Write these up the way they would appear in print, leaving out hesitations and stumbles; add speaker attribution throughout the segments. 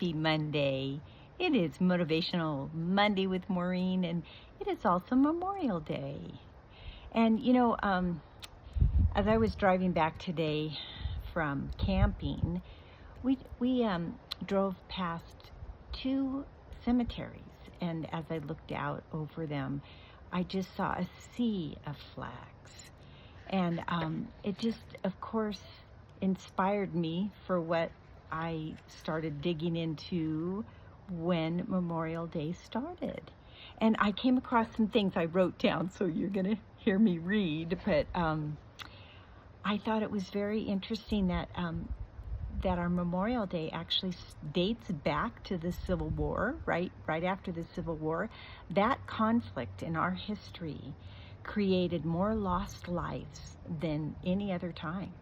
Speaker 1: Happy Monday. It is Motivational Monday with Maureen, and it is also Memorial Day. And as I was driving back today from camping, we drove past two cemeteries, and as I looked out over them, I just saw a sea of flags. And it just, of course, inspired me for what I started digging into when Memorial Day started. And I came across some things I wrote down, so you're going to hear me read, but I thought it was very interesting that our Memorial Day actually dates back to the Civil War, right after the Civil War. That conflict in our history created more lost lives than any other time.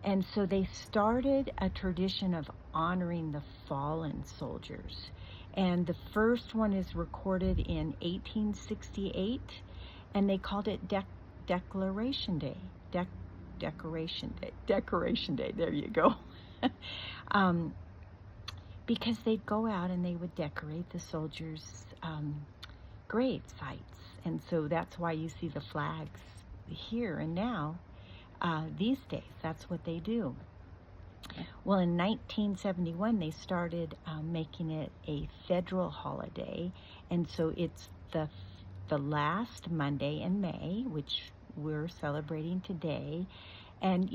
Speaker 1: And so they started a tradition of honoring the fallen soldiers. And the first one is recorded in 1868, and they called it Decoration Day. Decoration Day, there you go. Because they'd go out and they would decorate the soldiers' grave sites. And so that's why you see the flags here and now. These days, that's what they do. Well, in 1971, they started making it a federal holiday, and so it's the last Monday in May, which we're celebrating today. And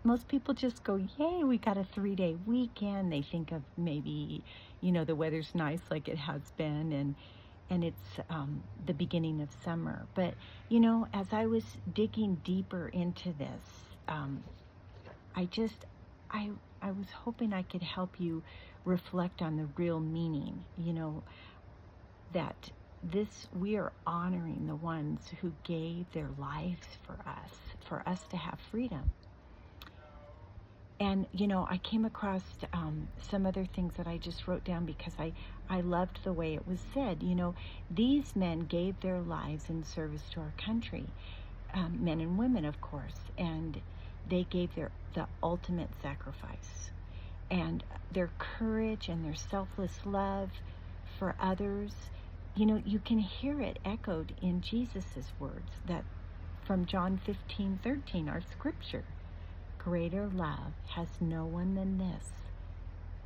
Speaker 1: most people just go, yay, we got a 3-day weekend. They think of maybe, the weather's nice like it has been, and it's the beginning of summer. But, as I was digging deeper into this, I was hoping I could help you reflect on the real meaning, that we are honoring the ones who gave their lives for us to have freedom. And, I came across some other things that I just wrote down because I loved the way it was said. These men gave their lives in service to our country, men and women, of course, and they gave the ultimate sacrifice. And their courage and their selfless love for others, you can hear it echoed in Jesus's words that from John 15:13, our scripture. Greater love has no one than this,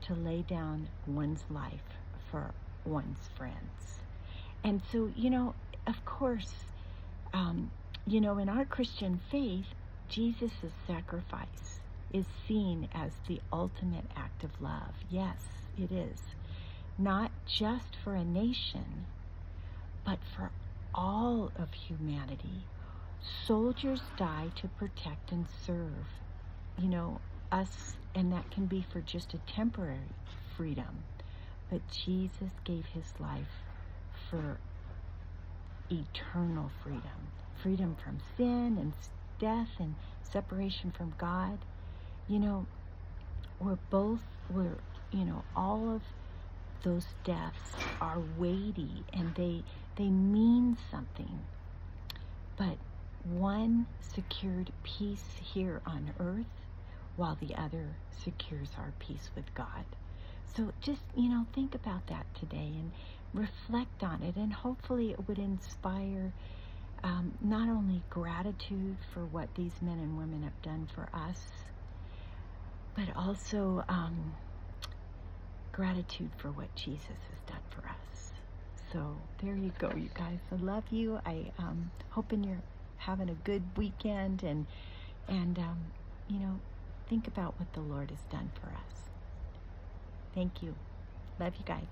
Speaker 1: to lay down one's life for one's friends. And so, of course, in our Christian faith, Jesus' sacrifice is seen as the ultimate act of love. Yes, it is. Not just for a nation, but for all of humanity. Soldiers die to protect and serve us, and that can be for just a temporary freedom. But Jesus gave his life for eternal freedom from sin and death and separation from God. All of those deaths are weighty and they mean something. But one secured peace here on earth, while the other secures our peace with God. So just, think about that today and reflect on it, and hopefully it would inspire not only gratitude for what these men and women have done for us, but also gratitude for what Jesus has done for us. So there you go, you guys. I love you. I'm hoping you're having a good weekend, and think about what the Lord has done for us. Thank you. Love you guys.